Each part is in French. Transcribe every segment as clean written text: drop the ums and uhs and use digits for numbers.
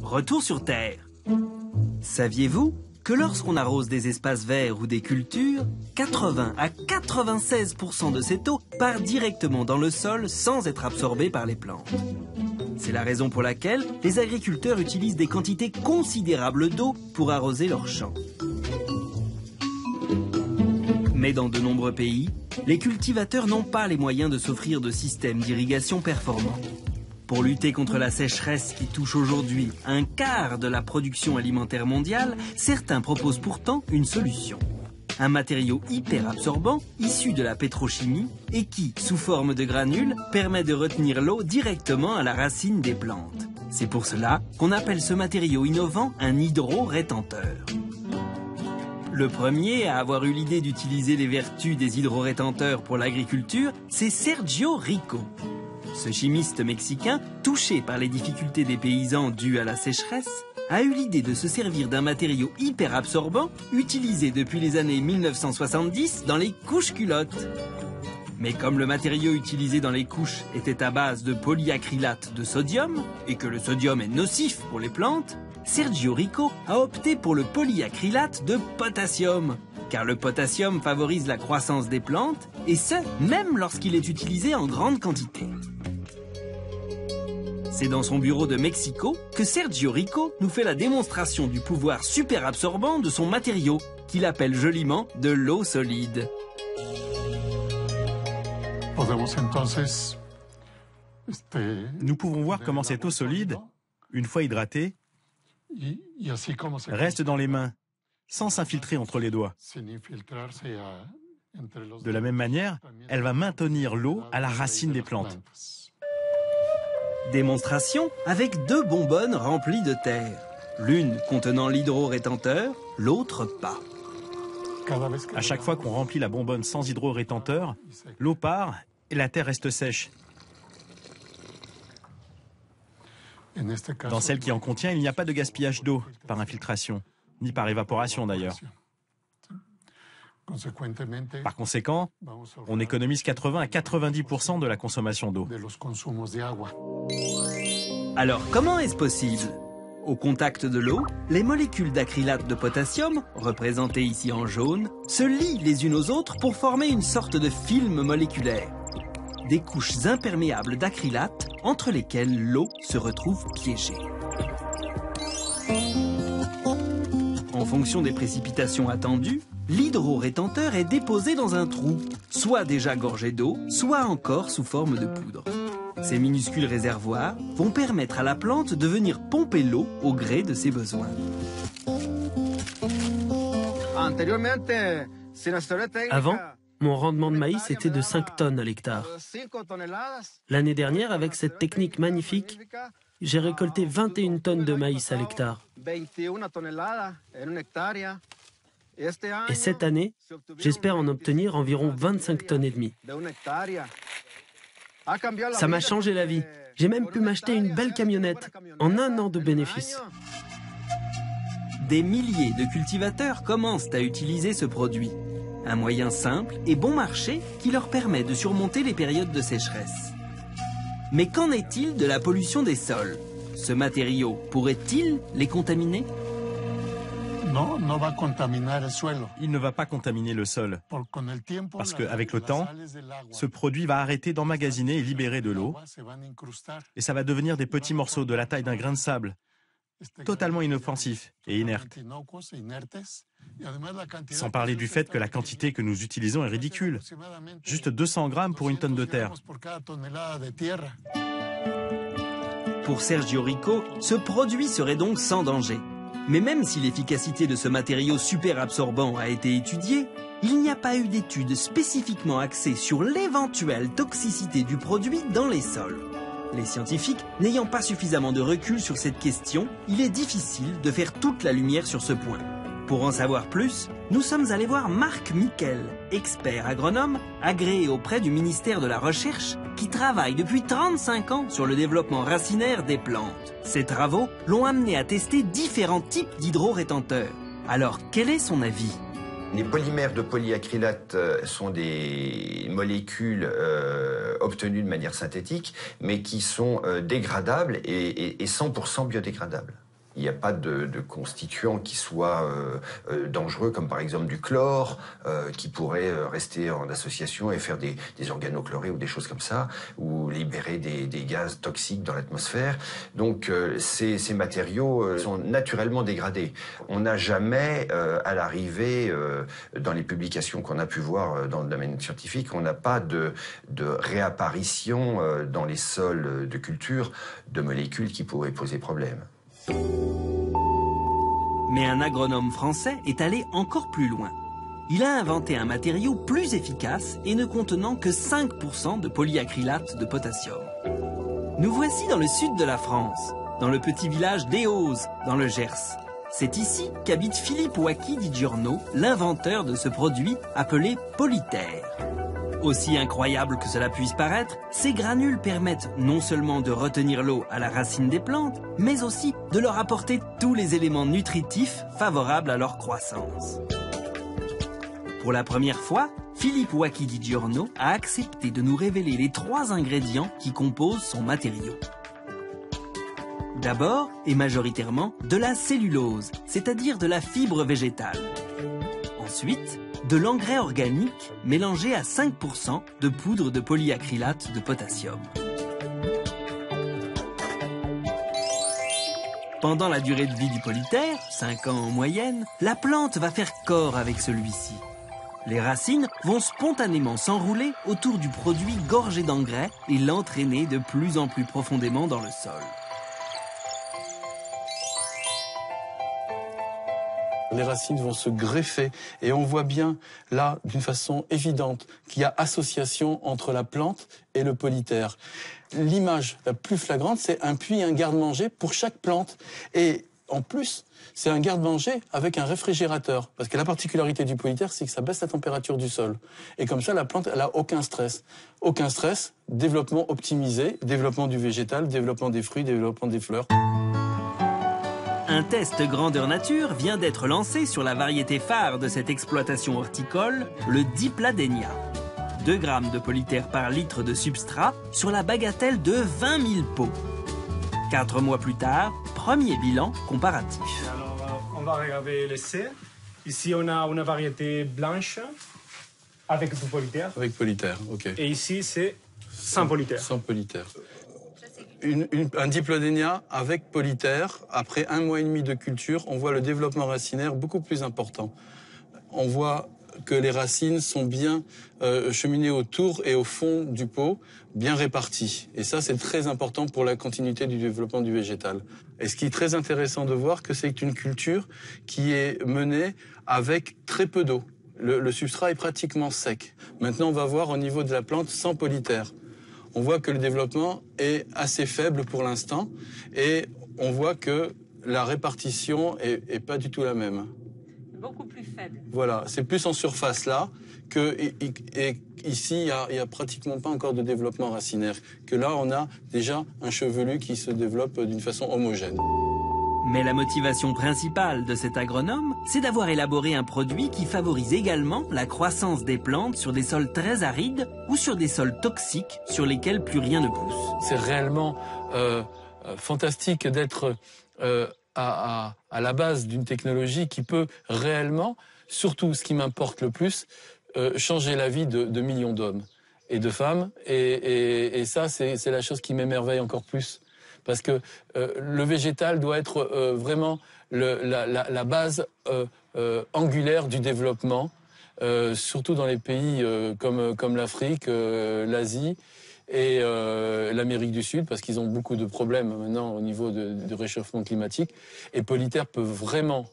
retour sur Terre. Saviez-vous que lorsqu'on arrose des espaces verts ou des cultures, 80 à 96% de cette eau part directement dans le sol sans être absorbée par les plantes. C'est la raison pour laquelle les agriculteurs utilisent des quantités considérables d'eau pour arroser leurs champs. Mais dans de nombreux pays, les cultivateurs n'ont pas les moyens de s'offrir de systèmes d'irrigation performants. Pour lutter contre la sécheresse qui touche aujourd'hui un quart de la production alimentaire mondiale, certains proposent pourtant une solution. Un matériau hyper absorbant, issu de la pétrochimie, et qui, sous forme de granules, permet de retenir l'eau directement à la racine des plantes. C'est pour cela qu'on appelle ce matériau innovant un hydro-rétenteur. Le premier à avoir eu l'idée d'utiliser les vertus des hydro-rétenteurs pour l'agriculture, c'est Sergio Rico. Ce chimiste mexicain, touché par les difficultés des paysans dues à la sécheresse, a eu l'idée de se servir d'un matériau hyper absorbant utilisé depuis les années 1970 dans les couches culottes. Mais comme le matériau utilisé dans les couches était à base de polyacrylate de sodium, et que le sodium est nocif pour les plantes, Sergio Rico a opté pour le polyacrylate de potassium, car le potassium favorise la croissance des plantes, et ce, même lorsqu'il est utilisé en grande quantité. C'est dans son bureau de Mexico que Sergio Rico nous fait la démonstration du pouvoir super absorbant de son matériau, qu'il appelle joliment de l'eau solide. Nous pouvons voir comment cette eau solide, une fois hydratée, reste dans les mains, sans s'infiltrer entre les doigts. De la même manière, elle va maintenir l'eau à la racine des plantes. Démonstration avec deux bonbonnes remplies de terre. L'une contenant l'hydro-rétenteur, l'autre pas. À chaque fois qu'on remplit la bonbonne sans hydro-rétenteur, l'eau part et la terre reste sèche. Dans celle qui en contient, il n'y a pas de gaspillage d'eau par infiltration, ni par évaporation d'ailleurs. Par conséquent, on économise 80 à 90% de la consommation d'eau. Alors, comment est-ce possible? Au contact de l'eau, les molécules d'acrylate de potassium, représentées ici en jaune, se lient les unes aux autres pour former une sorte de film moléculaire. Des couches imperméables d'acrylate entre lesquelles l'eau se retrouve piégée. En fonction des précipitations attendues, l'hydro-rétenteur est déposé dans un trou, soit déjà gorgé d'eau, soit encore sous forme de poudre. Ces minuscules réservoirs vont permettre à la plante de venir pomper l'eau au gré de ses besoins. Avant, mon rendement de maïs était de 5 tonnes à l'hectare. L'année dernière, avec cette technique magnifique, j'ai récolté 21 tonnes de maïs à l'hectare. Et cette année, j'espère en obtenir environ 25 tonnes et demie. Ça m'a changé la vie. J'ai même pu m'acheter une belle camionnette en un an de bénéfices. Des milliers de cultivateurs commencent à utiliser ce produit. Un moyen simple et bon marché qui leur permet de surmonter les périodes de sécheresse. Mais qu'en est-il de la pollution des sols? Ce matériau pourrait-il les contaminer? Il ne va pas contaminer le sol, parce qu'avec le temps, ce produit va arrêter d'emmagasiner et libérer de l'eau, et ça va devenir des petits morceaux de la taille d'un grain de sable, totalement inoffensifs et inertes. Sans parler du fait que la quantité que nous utilisons est ridicule, juste 200 grammes pour une tonne de terre. Pour Sergio Rico, ce produit serait donc sans danger. Mais même si l'efficacité de ce matériau super absorbant a été étudiée, il n'y a pas eu d'études spécifiquement axées sur l'éventuelle toxicité du produit dans les sols. Les scientifiques n'ayant pas suffisamment de recul sur cette question, il est difficile de faire toute la lumière sur ce point. Pour en savoir plus, nous sommes allés voir Marc Miquel, expert agronome agréé auprès du ministère de la Recherche, qui travaille depuis 35 ans sur le développement racinaire des plantes. Ces travaux l'ont amené à tester différents types d'hydro-rétenteurs. Alors, quel est son avis? Les polymères de polyacrylate sont des molécules obtenues de manière synthétique, mais qui sont dégradables et 100% biodégradables. Il n'y a pas de constituants qui soient dangereux, comme par exemple du chlore, qui pourrait rester en association et faire des organochlorés ou des choses comme ça, ou libérer des gaz toxiques dans l'atmosphère. Donc ces matériaux sont naturellement dégradés. On n'a jamais, à l'arrivée, dans les publications qu'on a pu voir dans le domaine scientifique, on n'a pas de réapparition dans les sols de culture de molécules qui pourraient poser problème. Mais un agronome français est allé encore plus loin. Il a inventé un matériau plus efficace et ne contenant que 5% de polyacrylate de potassium. Nous voici dans le sud de la France, dans le petit village d'Éoz, dans le Gers. C'est ici qu'habite Philippe Wacky di Giorno, l'inventeur de ce produit appelé Polyter. Aussi incroyable que cela puisse paraître, ces granules permettent non seulement de retenir l'eau à la racine des plantes, mais aussi de leur apporter tous les éléments nutritifs favorables à leur croissance. Pour la première fois, Philippe Wacky di Giorno a accepté de nous révéler les 3 ingrédients qui composent son matériau. D'abord, et majoritairement, de la cellulose, c'est-à-dire de la fibre végétale. Ensuite, de l'engrais organique mélangé à 5% de poudre de polyacrylate de potassium. Pendant la durée de vie du polyter, 5 ans en moyenne, la plante va faire corps avec celui-ci. Les racines vont spontanément s'enrouler autour du produit gorgé d'engrais et l'entraîner de plus en plus profondément dans le sol. Les racines vont se greffer et on voit bien là, d'une façon évidente, qu'il y a association entre la plante et le polyter. L'image la plus flagrante, c'est un puits et un garde-manger pour chaque plante. Et en plus, c'est un garde-manger avec un réfrigérateur. Parce que la particularité du polyter, c'est que ça baisse la température du sol. Et comme ça, la plante, elle n'a aucun stress. Aucun stress, développement optimisé, développement du végétal, développement des fruits, développement des fleurs. Un test grandeur nature vient d'être lancé sur la variété phare de cette exploitation horticole, le Dipladenia. 2 grammes de polyter par litre de substrat sur la bagatelle de 20 000 pots. 4 mois plus tard, premier bilan comparatif. Alors, on va regarder l'essai. Ici, on a une variété blanche avec du polyter. Avec polyter, ok. Et ici, c'est sans polyter. Sans polyter. Un Dipladenia avec polyter, après 1 mois et demi de culture, on voit le développement racinaire beaucoup plus important. On voit que les racines sont bien cheminées autour et au fond du pot, bien réparties. Et ça, c'est très important pour la continuité du développement du végétal. Et ce qui est très intéressant de voir, que c'est une culture qui est menée avec très peu d'eau. Le substrat est pratiquement sec. Maintenant, on va voir au niveau de la plante sans polyter. On voit que le développement est assez faible pour l'instant et on voit que la répartition est pas du tout la même. Beaucoup plus faible. Voilà, c'est plus en surface là que ici il y a pratiquement pas encore de développement racinaire. Que là on a déjà un chevelu qui se développe d'une façon homogène. Mais la motivation principale de cet agronome, c'est d'avoir élaboré un produit qui favorise également la croissance des plantes sur des sols très arides ou sur des sols toxiques sur lesquels plus rien ne pousse. C'est réellement fantastique d'être à la base d'une technologie qui peut réellement, surtout ce qui m'importe le plus, changer la vie de millions d'hommes et de femmes. Et ça, c'est la chose qui m'émerveille encore plus. Parce que le végétal doit être vraiment la base angulaire du développement, surtout dans les pays comme l'Afrique, l'Asie et l'Amérique du Sud, parce qu'ils ont beaucoup de problèmes maintenant au niveau du réchauffement climatique. Et Polyter peut vraiment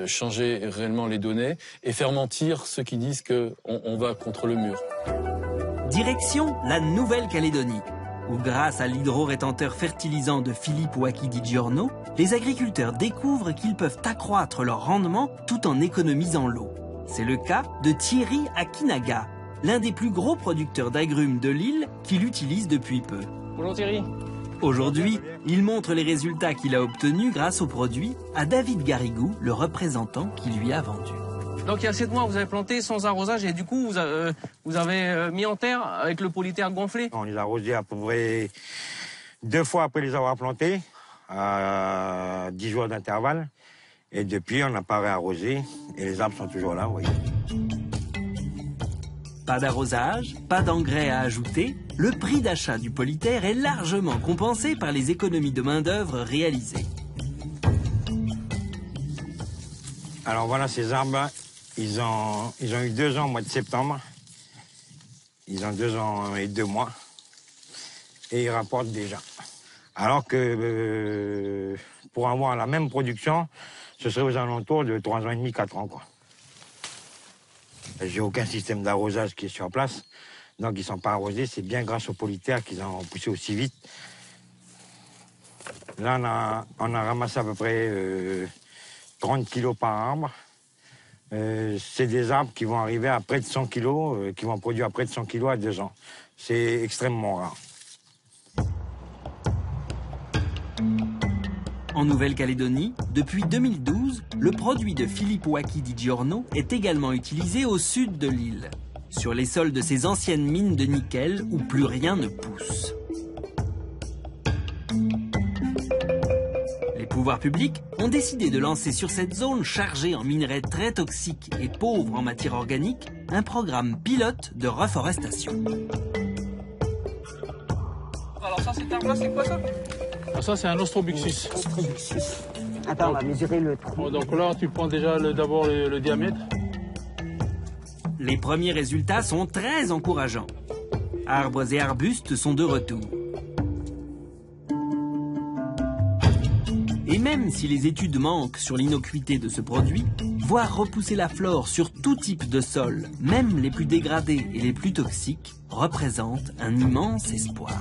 changer réellement les données et faire mentir ceux qui disent qu'on va contre le mur. Direction la Nouvelle-Calédonie, où grâce à l'hydro-rétenteur fertilisant de Philippe Wacky di Giorno, les agriculteurs découvrent qu'ils peuvent accroître leur rendement tout en économisant l'eau. C'est le cas de Thierry Akinaga, l'un des plus gros producteurs d'agrumes de l'île qui l'utilise depuis peu. Bonjour Thierry. Aujourd'hui, il montre les résultats qu'il a obtenus grâce au produit à David Garrigou, le représentant qui lui a vendu. Donc il y a 7 mois, vous avez planté sans arrosage et du coup, vous avez mis en terre avec le polyter gonflé. On les a arrosés à peu près 2 fois après les avoir plantés. à 10 jours d'intervalle. Et depuis, on n'a pas réarrosé et les arbres sont toujours là, vous voyez. Pas d'arrosage, pas d'engrais à ajouter, le prix d'achat du polyterre est largement compensé par les économies de main-d'œuvre réalisées. Alors voilà, ces arbres, ils ont eu 2 ans au mois de septembre. Ils ont 2 ans et 2 mois. Et ils rapportent déjà. Alors que pour avoir la même production, ce serait aux alentours de 3 ans et demi, 4 ans, quoi. J'ai aucun système d'arrosage qui est sur place. Donc ils ne sont pas arrosés. C'est bien grâce aux polyterres qu'ils ont poussé aussi vite. Là, on a ramassé à peu près 30 kilos par arbre. C'est des arbres qui vont arriver à près de 100 kilos, qui vont produire à près de 100 kilos à 2 ans. C'est extrêmement rare. En Nouvelle-Calédonie, depuis 2012, le produit de Philippe Waki Di Giorno est également utilisé au sud de l'île, sur les sols de ces anciennes mines de nickel où plus rien ne pousse. Les pouvoirs publics ont décidé de lancer sur cette zone chargée en minerais très toxiques et pauvres en matière organique un programme pilote de reforestation. Alors ça, cet arbre-là, c'est quoi ça? Ça, c'est un Ostrobuxus. Attends, on va mesurer le trou. Donc là, tu prends déjà d'abord le diamètre. Les premiers résultats sont très encourageants. Arbres et arbustes sont de retour. Et même si les études manquent sur l'innocuité de ce produit, voir repousser la flore sur tout type de sol, même les plus dégradés et les plus toxiques, représente un immense espoir.